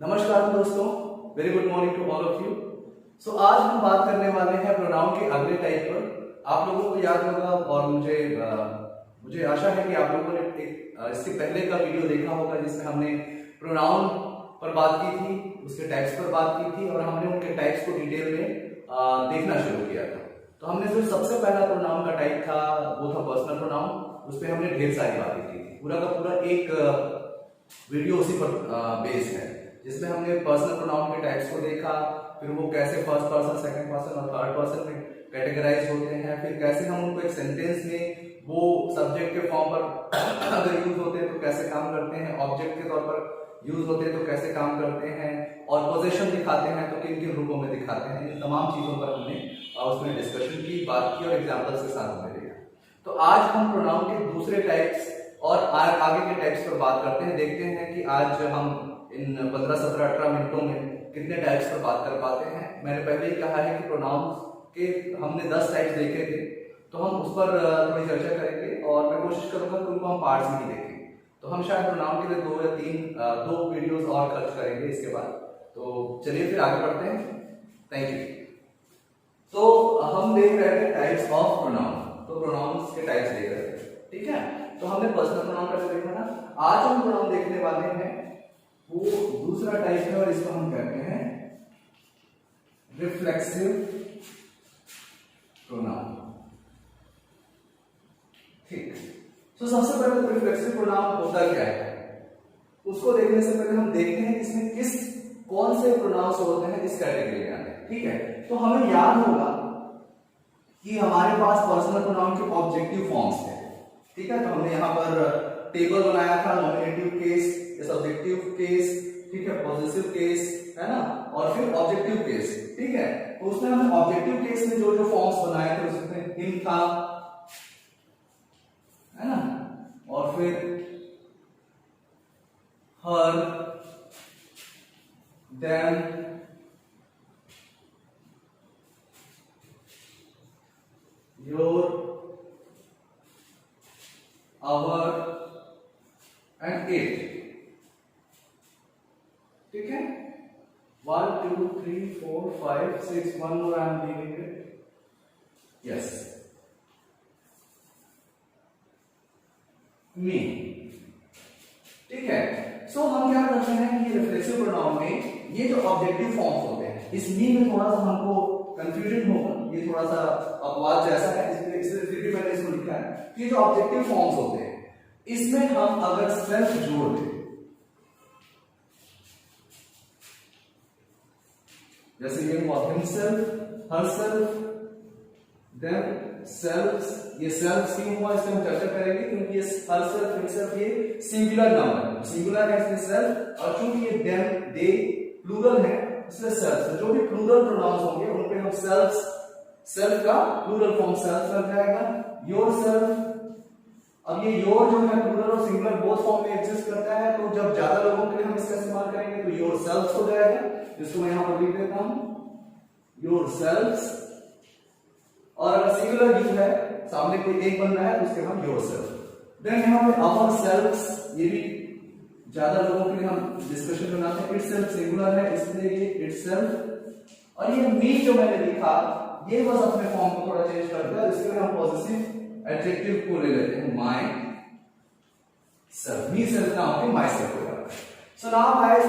नमस्कार दोस्तों, very good morning to all of you. So आज हम बात करने वाले हैं प्रोनाउन के अगले टाइप पर। आप लोगों को याद होगा और मुझे आशा है कि आप लोगों ने इसके पहले का वीडियो देखा होगा जिसमें हमने प्रोनाउन पर बात की थी, उसके टाइप्स पर बात की थी और हमने उनके टाइप्स को डिटेल में देखना शुरू किया था। तो हमने जो सबसे पहला प्रोनाउन का टाइप था वो था पर्सनल प्रोनाउन। उस पर हमने ढेर सारी बातें की थी। पूरा का पूरा एक वीडियो उसी पर बेस्ड है जिसमें हमने पर्सनल प्रोनाउन के टाइप्स को देखा, फिर वो कैसे फर्स्ट पर्सन, सेकंड पर्सन और थर्ड पर्सन में कैटेगराइज होते हैं, फिर कैसे हम उनको एक सेंटेंस में वो सब्जेक्ट के फॉर्म पर अगर यूज होते हैं तो कैसे काम करते हैं, ऑब्जेक्ट के तौर पर यूज होते हैं तो कैसे काम करते हैं, और पोजीशन दिखाते हैं तो किन किन रूपों में दिखाते हैं। इन तमाम चीजों पर हमने उसमें डिस्कशन की, बात की और एग्जाम्पल्स के साथ हमने देखा। तो आज हम प्रोनाउन के दूसरे टाइप्स और आगे के टाइप्स पर बात करते हैं। देखते हैं कि आज हम इन 15, 17, 18 मिनटों में कितने टाइप्स पर बात कर पाते हैं। मैंने पहले ही कहा है कि प्रोनाउंस के हमने 10 टाइप्स देखे थे, तो हम उस पर थोड़ी चर्चा करेंगे और मैं कोशिश करूंगा कि उनको हम पार्ट्स में ही देखें। तो हम शायद प्रोनाउन के लिए 2 या 3 दो वीडियोस और खर्च करेंगे इसके बाद। तो चलिए फिर आगे बढ़ते हैं। Thank you. तो हम देख रहे थे टाइप्स ऑफ प्रोनाउन, तो प्रोनाउंस के टाइप्स देख रहे थे, ठीक है। तो हमने पर्सनल प्रोनाउन का देखा ना। आज हम प्रोनाउन देखने वाले हैं वो दूसरा टाइप है और इसको हम कहते हैं रिफ्लेक्सिव प्रोनाउन। ठीक। तो सबसे पहले तो रिफ्लेक्सिव प्रोनाउन होता क्या है उसको देखने से पहले हम देखते हैं इसमें कौन से प्रोनाउंस होते हैं इस कैटेगरी में आते हैं, ठीक है। तो हमें याद होगा कि हमारे पास पर्सनल प्रोनाउन के ऑब्जेक्टिव फॉर्म्स हैं, ठीक है। तो हमने यहाँ पर टेबल बनाया था, नॉमिनेटिव केस, सब्जेक्टिव केस, ठीक है, पॉजिटिव केस, है ना, और फिर ऑब्जेक्टिव केस, ठीक है। तो उसमें हमने ऑब्जेक्टिव केस में जो जो फॉर्म्स बनाए थे उसमें हिम था, है ना, और फिर her, then, your, our and it, ठीक है। 1 2 3 4 5 6, one more I am leaving it, yes, me, ठीक है। सो हम क्या करते हैं कि रिफ्लेक्सिव प्रोनाउन में ये जो ऑब्जेक्टिव फॉर्म्स होते हैं, इस मी में थोड़ा सा हमको कंफ्यूजन होगा, ये थोड़ा सा अपवाद जैसा है, इसलिए फिर भी मैंने इसको लिखा है कि जो ऑब्जेक्टिव फॉर्म्स होते हैं इसमें हम अगर सेल्फ जोड़ दें, जैसे ये हुआ हिमसेल्फ, हरसेल्फ, देन सेल्फ्स। ये सेल्फ्स क्यों हुआ इसमें हम चर्चा करेंगे, क्योंकि ये हरसेल्फ, हिमसेल्फ ये सिंगुलर नाउन है, सिंगुलर है इसलिए सेल्फ, और चूंकि ये देम, दे प्लूरल है इसलिए सेल्फ। जो भी प्लूरल प्रोनाउंस होंगे उन पे हम सेल्फ्स, सेल्फ का प्लूरल फॉर्म सेल्फ लग जाएगा। योरसेल्फ, अब ये योर जो है प्लूरल और सिंगुलर बोथ फॉर्म में एग्जिस्ट करता है, तो जब ज्यादा लोगों के लिए हम इसका इस्तेमाल करेंगे तो योरसेल्फ्स हो जाएगा, जिसको मैं यहां पर लिख देता हूं योरसेल्फ्स। और अगर सिंगुलर यू है, सामने कोई एक बन रहा है तो उसके हम योरसेल्फ। देन यहां पे आवरसेल्फ्स, ये भी ज्यादा लोगों के लिए हम डिस्कशन बनाते हैं, इटसेल्फ सिंगुलर है इसलिए ये इटसेल्फ। और ये मी जो मैंने लिखा ये बस अपने फॉर्म को थोड़ा चेंज करता है, इसके लिए हम पॉजिटिव एडजेक्टिव को ले लेते हैं, माय सेल्फ, मी सेल्फ ना होके माय सेल्फ हो जाता है। So now guys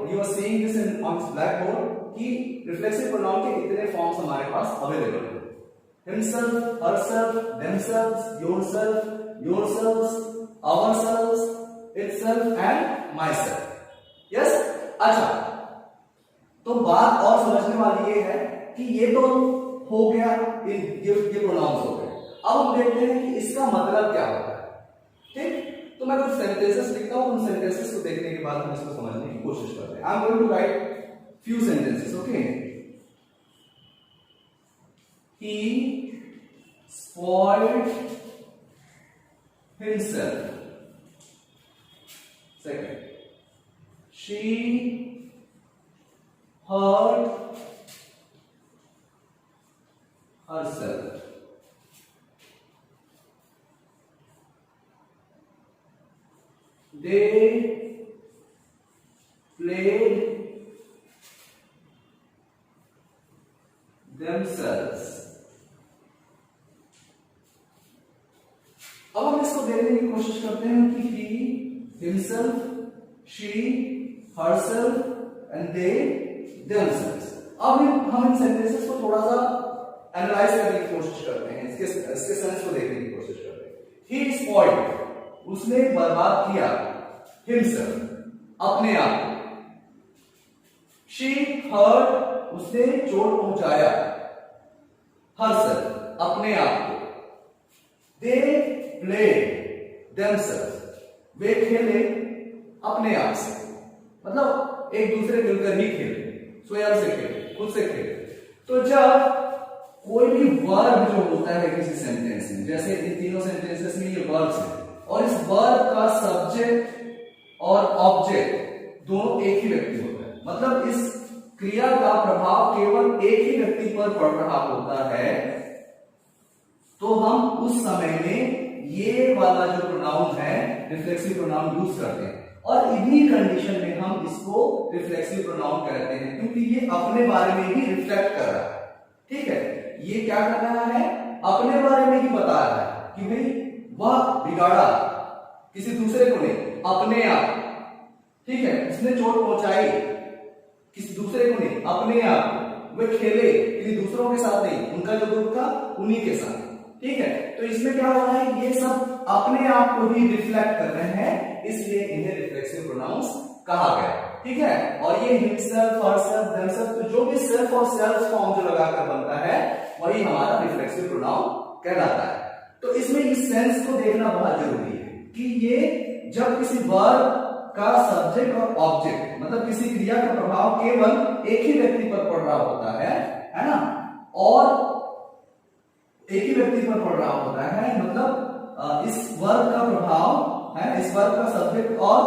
you are seeing this in on blackboard कि रिफ्लेक्सिव प्रोनाउन के इतने फॉर्म्स हमारे पास अवेलेबल हैं, himself, herself, themselves, yourself, yourselves, ourselves, itself and myself, yes। अच्छा, तो बात और समझने वाली ये है कि ये तो हो गया, ये प्रोनाउंस हो गए। अब हम देखते हैं कि इसका मतलब क्या होता है, ठीक। तो मैं कुछ सेंटेंसेस लिखता हूं, उन सेंटेंसेस को देखने के बाद हम इसको समझने की कोशिश करते हैं। I am going to write few sentences, okay. He spoiled himself, second, she hurt herself, they अब हम इसको देखने की कोशिश करते हैं कि he, himself, she, herself and they, themselves। अब हम इन सेंटेंसेस को थोड़ा सा एनालाइज करने की कोशिश करते हैं, इसके सेंस को देखने की कोशिश करते हैं। He spoiled, उसने बर्बाद किया, himself, अपने आप को। She hurt, उसने चोट पहुंचाया, herself, अपने आप को। They played themselves, वे खेले अपने आप से, मतलब एक दूसरे मिलकर ही खेले, स्वयं से खेले, खुद से खेले। तो जब कोई भी वर्ब जो होता है किसी सेंटेंस में, जैसे इन तीनों सेंटेंसेस में ये वर्ब्स हैं, और इस वर्ब का सब्जेक्ट और ऑब्जेक्ट दोनों एक ही व्यक्ति होता है, मतलब इस क्रिया का प्रभाव केवल एक ही व्यक्ति पर पड़ रहा होता है, तो हम उस समय में ये वाला जो प्रोनाउन है रिफ्लेक्सिव प्रोनाउन यूज करते हैं। और इन्हीं कंडीशन में हम इसको रिफ्लेक्सिव प्रोनाउन कहते हैं, क्योंकि ये अपने बारे में ही रिफ्लेक्ट कर रहा है। ठीक है, ये क्या कर रहा है, अपने बारे में ही बता रहा है कि भाई वह बिगाड़ा, किसी दूसरे को नहीं, अपने आप। ठीक है, उसने चोट पहुंचाई, किसी दूसरे को नहीं, अपने आप को। वे खेले, किसी दूसरों के साथ नहीं, उनका जो दुख था उन्हीं के साथ। ठीक है, तो इसमें क्या हो रहा है, ये सब अपने आप को ही रिफ्लेक्ट कर रहे हैं, इसलिए इन्हें रिफ्लेक्सिव प्रोनाउंस कहा गया। ठीक है, और ये हिमसेल्फ, हरसेल्फ, देमसेल्फ, तो जो भी सेल्फ और सेल्फ फॉर्म जो लगाकर बनता है वही हमारा रिफ्लेक्सिव प्रोनाउन कहलाता है। तो इसमें इस सेंस को देखना बहुत जरूरी है कि ये जब किसी वर्ब का सब्जेक्ट और ऑब्जेक्ट, मतलब किसी क्रिया का प्रभाव केवल एक ही व्यक्ति पर पड़ रहा होता है ना, और एक ही व्यक्ति पर पड़ रहा होता है, मतलब इस वर्ब का प्रभाव है, इस वर्ब का सब्जेक्ट और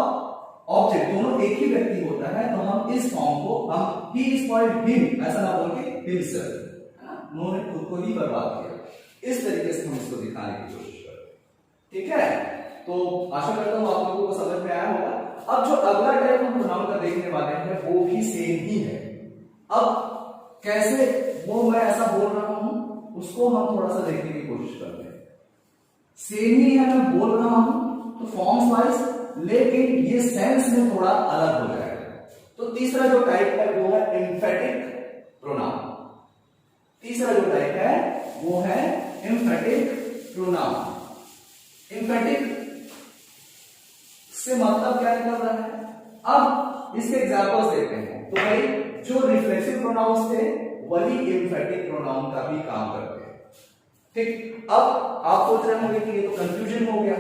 ऑब्जेक्ट दोनों एक ही व्यक्ति होता है, तो हम इस फॉर्म को हम he spoiled him ऐसा ना बोल के himself, है ना, उन्होंने खुद को ही बर्बाद किया, इस तरीके से हम इसको दिखाने की कोशिश करते हैं। ठीक है, तो आशा करता हूं आप लोगों को समझ में आया होगा। अब जो अगला टाइप हम प्रोनाउन का देखने वाले हैं वो भी सेम ही है। अब कैसे वो मैं ऐसा बोल रहा हूं उसको हम थोड़ा सा देखने की कोशिश करते हैं। सेम ही है, मैं बोल रहा हूं तो फॉर्म्स वाइज, लेकिन ये सेंस में थोड़ा अलग हो जाएगा। तो तीसरा जो टाइप है वो है एम्फेटिक प्रोनाउन। तीसरा जो टाइप है वो है एम्फेटिक प्रोनाउन। एम्फेटिक से मतलब क्या निकल रहा है, अब इसके एग्जांपल्स देखते हैं। तो भाई जो रिफ्लेक्सिव प्रोनाउंस थे वही एम्फेटिक प्रोनाउन का भी काम करते हैं। ठीक, अब आप सोच रहे होंगे कि ये तो कंफ्यूजन हो गया,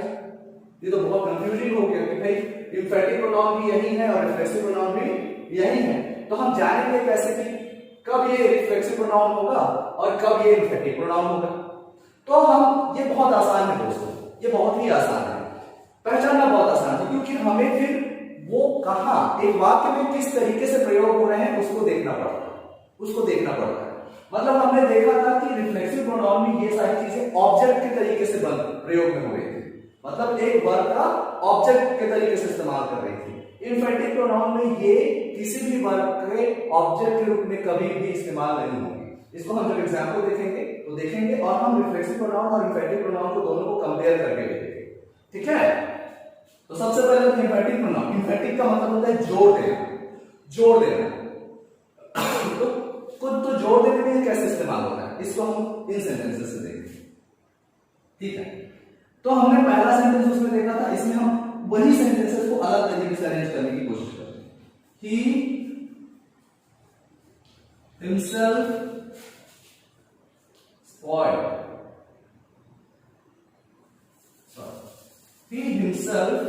ये तो बहुत कंफ्यूजिंग हो गया कि भाई एम्फेटिक प्रोनाउन भी यही है और रिफ्लेक्सिव प्रोनाउन भी यही है, तो हम जानेंगे कैसे कि कब ये रिफ्लेक्सिव प्रोनाउन होगा और कब ये एम्फेटिक प्रोनाउन होगा। तो हम, ये बहुत आसान है दोस्तों, ये बहुत ही आसान है, पहचानना बहुत आसान है, क्योंकि हमें फिर वो कहां एक वाक्य में किस तरीके से प्रयोग हो रहे हैं उसको देखना पड़ता है। मतलब हमने देखा था कि रिफ्लेक्सिव प्रोनाउन में ये सारी चीजें ऑब्जेक्ट के तरीके से प्रयोग में हो रही थी, मतलब एक वर्ब का ऑब्जेक्ट के तरीके से इस्तेमाल कर रही थी। एम्फेटिक प्रोनाउन में ये किसी भी वर्ब के ऑब्जेक्ट के रूप में कभी भी इस्तेमाल नहीं होगी। इसको हम जब एग्जाम्पल देखेंगे तो देखेंगे, और हम रिफ्लेक्सिव प्रोनाउन और एम्फेटिक प्रोनाउन को दोनों को कंपेयर करके देखेंगे। ठीक है, तो सबसे पहले एम्फेटिक प्रोनाउन, एम्फेटिक का मतलब होता है जोड़ देना। तो कुछ तो जोड़ देने में कैसे इस्तेमाल होता है, इसको हम इन सेंटेंसेस से देखेंगे। ठीक है, तो हमने पहला सेंटेंस उसमें देखा था, इसमें हम वही सेंटेंसेस को अलग तरीके से अरेंज करने की कोशिश करते हैं। He himself spoiled. He himself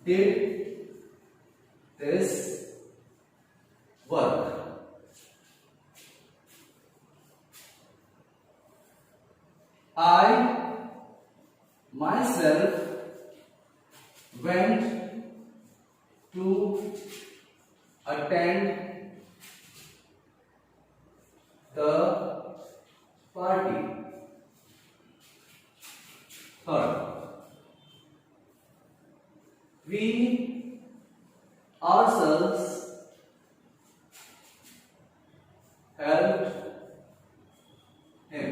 did this work. I myself went to attend the party. Third, we ourselves helped him.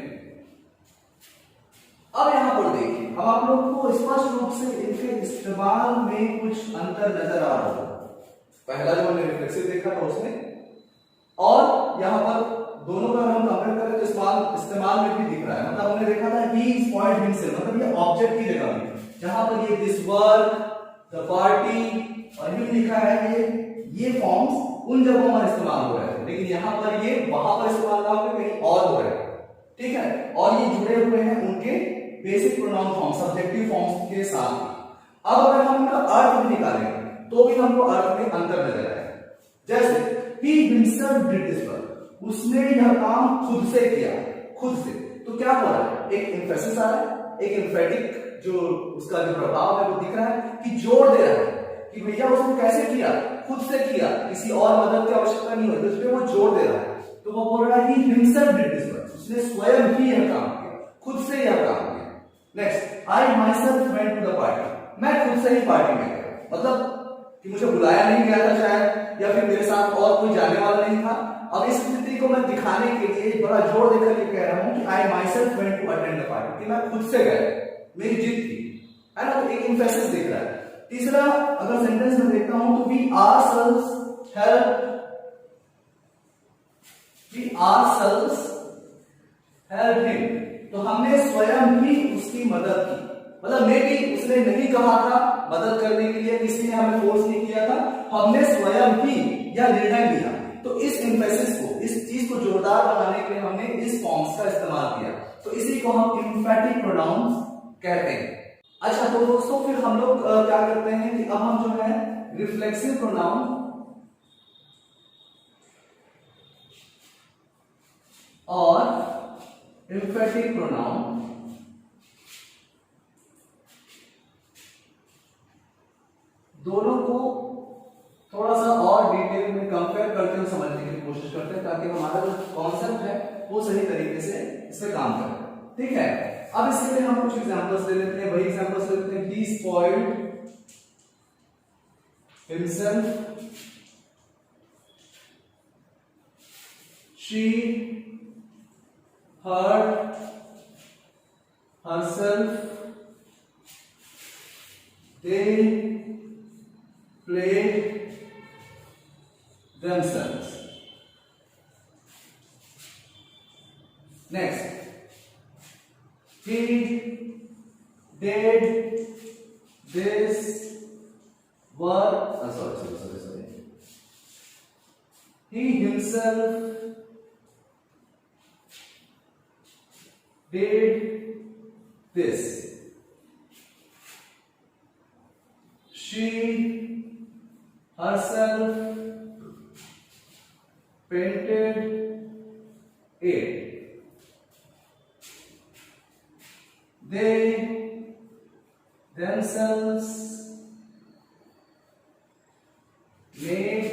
अब यहां पर देखिए, अब आप लोग को स्पष्ट रूप से इनके इस्तेमाल में कुछ अंतर नजर आ रहा होगा। पहला जो हमने रिफ्लेक्सिव देखा था उसमें, और यहाँ पर दोनों का हम कंपेयर करें तो इस्तेमाल में भी दिख रहा है। मतलब हमने देखा था ही इज पॉइंट हिमसेल्फ, मतलब ये ऑब्जेक्ट की जगह में, जहां पर ये दिस वर्क, द पार्टी और हिम लिखा है, ये फॉर्म्स उन जगहों पर इस्तेमाल हो रहे हैं, लेकिन यहाँ पर ये वहां पर इस्तेमाल ना होकर कहीं और हो रहे हैं। ठीक है, और ये जुड़े हुए हैं उनके basic pronoun form, subjective forms के साथ। अब अगर हम इनका अर्थ भी निकालेंगे तो भी हमको अर्थ में अंतर नजर आएगा। जैसे he himself did this work, उसने यह काम खुद से किया, खुद से। तो क्या हो रहा है, एक एम्फेसिस आ रहा है, एक एम्फेटिक जो उसका जो प्रभाव है वो दिख रहा है कि जोर दे रहा है कि भैया उसने कैसे किया, खुद से किया, किसी और मदद की आवश्यकता नहीं होती, उस पर वो जोर दे रहा है। तो वो बोल रहा है he himself did this work, उसने स्वयं ही यह काम किया, खुद से यह काम किया। Next, I myself went to the party, मैं खुद से ही पार्टी में गया, मतलब कि मुझे बुलाया नहीं गया था शायद, या फिर मेरे साथ और कोई जाने वाला नहीं था। अब इस स्थिति को मैं दिखाने के लिए बड़ा जोर देकर के कह रहा हूं कि I myself went to attend the party, कि मैं खुद से गया, मेरी जीत थी, है ना। तो एक एम्फेसिस दिख रहा है। तीसरा, अगर सेंटेंस में देखता हूं तो we ourselves helped him, तो हमने स्वयं ही उसकी मदद की। मतलब मे बी उसने नहीं कहा था मदद करने के लिए, किसी ने हमें फोर्स नहीं किया था, हमने स्वयं ही यह निर्णय लिया। तो इस एम्फेसिस को, इस चीज को जोरदार बनाने के लिए हमने इस फॉर्म्स का इस्तेमाल किया, तो इसी को हम एम्फेटिक प्रोनाउंस कहते हैं। अच्छा, तो दोस्तों फिर हम लोग क्या करते हैं कि अब हम जो है रिफ्लेक्सिव प्रोनाउन और एम्फेटिक प्रोनाउन दोनों को थोड़ा सा और डिटेल में कंपेयर करते हुए समझने की कोशिश करते हैं, ताकि हमारा जो कॉन्सेप्ट है वो सही तरीके से इस पे काम करे। ठीक है, अब इसके लिए हम कुछ एग्जांपल्स ले लेते हैं। वही एग्जांपल्स ले लेते हैं। he spoiled himself, she hurt herself, they played themselves. Next, he did this work. Sorry. He himself did this. She herself painted it. They themselves made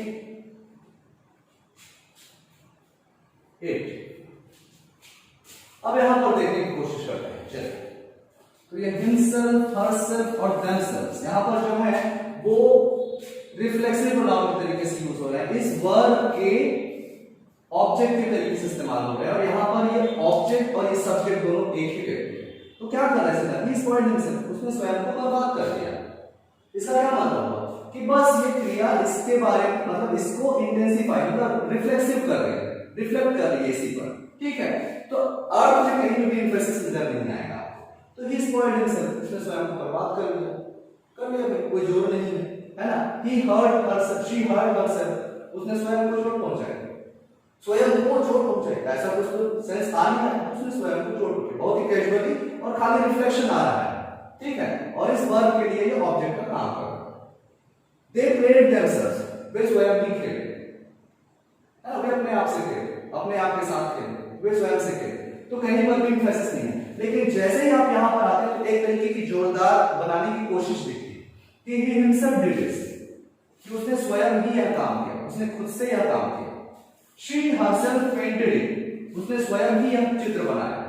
it. अब यहां पर देखने की कोशिश करते हैं। चलिए, तो ये himself, herself और themselves यहां पर जो है वो रिफ्लेक्सिव प्रोनाउन के तरीके से यूज हो रहा है, इस वर्ब के ऑब्जेक्ट के तरीके से इस्तेमाल हो रहा है, और यहां पर ये ऑब्जेक्ट और ये सब्जेक्ट दोनों एक ही व्यक्ति है। तो क्या कर रहा है सीधा, he spoiled himself, उसने स्वयं को बर्बाद कर दिया। इसका क्या मतलब हुआ कि बस ये क्रिया इसके बारे में, मतलब इसको इंटेंसिफाई, मतलब रिफ्लेक्सिव कर रही है, रिफ्लेक्ट कर रही है इसी पर। ठीक है, तो अर्थ में कहीं भी एम्फेसिस नजर नहीं आएगा। तो he spoiled himself, उसने स्वयं को बर्बाद कर लिया भाई, कोई जोर नहीं है ना। he hurt herself, she hurt herself, उसने स्वयं को चोट पहुंचाई, स्वयं को चोट पहुंचाई, ऐसा कुछ तो सेंस आ नहीं रहा, उसने स्वयं को चोट पहुंचाई, बहुत ही कैजुअली और खाली रिफ्लेक्शन आ रहा है। ठीक है, और इस वर्ब के लिए ये ऑब्जेक्ट का काम कर रहा है। they played themselves, वे स्वयं ही खेले, वे अपने आप से खेले, अपने आप के साथ खेले, वे स्वयं से खेले। तो कहीं पर भी एम्फेसिस नहीं है, लेकिन जैसे ही आप यहां पर आते हैं तो एक तरीके की जोरदार बनाने की कोशिश दिखती है कि he himself did this, कि उसने स्वयं ही यह काम किया, उसने खुद से यह काम किया। she herself painted it, उसने स्वयं ही यह चित्र बनाया।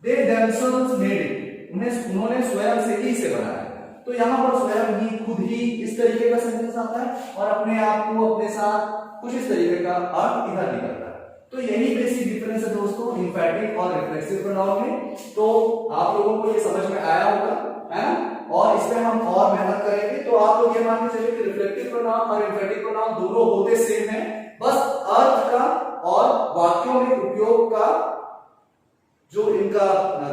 they themselves made it, उन्होंने स्वयं से ही इसे बनाया। तो यहां पर स्वयं ही, खुद ही, इस तरीके का सेंटेंस आता है, और अपने आप को, अपने साथ, कुछ इस तरीके का अर्थ इधर निकलता है। तो यही बेसिक डिफरेंस है दोस्तों इंफैटिक और रिफ्लेक्सिव प्रोनाउन में। तो आप लोगों को ये समझ में आया होगा, है ना? और इसमें हम और मेहनत करेंगे तो आप लोग ये मान के चलिए कि रिफ्लेक्टिव प्रोनाउन और इंफैटिक प्रोनाउन दोनों होते सेम है, बस अर्थ का और वाक्यों में उपयोग का जो इनका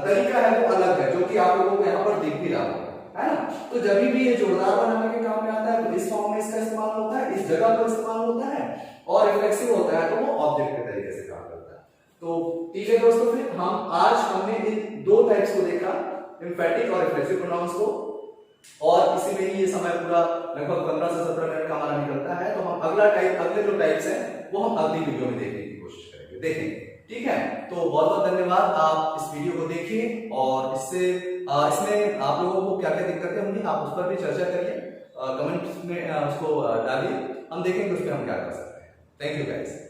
तरीका है वो अलग है, जो कि आप लोगों को यहाँ पर दिख भी रहा होगा, है ना? तो जब भी ये जोड़दार बनाने के काम में आता है तो इस फॉर्म में इसका इस्तेमाल होता है, इस जगह पर इस्तेमाल होता है, और रिफ्लेक्सिव होता है तो वो ऑब्जेक्ट के तरीके से काम करता है। तो ठीक है दोस्तों, फिर हमने इन दो टाइप्स को देखा, एम्फैटिक और रिफ्लेक्सिव प्रोनाउंस को, और इसी में ही ये समय पूरा लगभग 15 से 17 मिनट का हमारा निकलता है। तो हम अगले जो टाइप्स हैं वो हम अगली वीडियो में देखने की कोशिश करेंगे, देखेंगे। ठीक है, तो बहुत बहुत धन्यवाद, आप इस वीडियो को देखिए और इसमें आप लोगों को क्या क्या दिक्कतें होंगी आप उस पर भी चर्चा करिए, कमेंट्स में उसको डालिए, हम देखेंगे उस पर हम क्या कर सकते हैं। Thank you guys.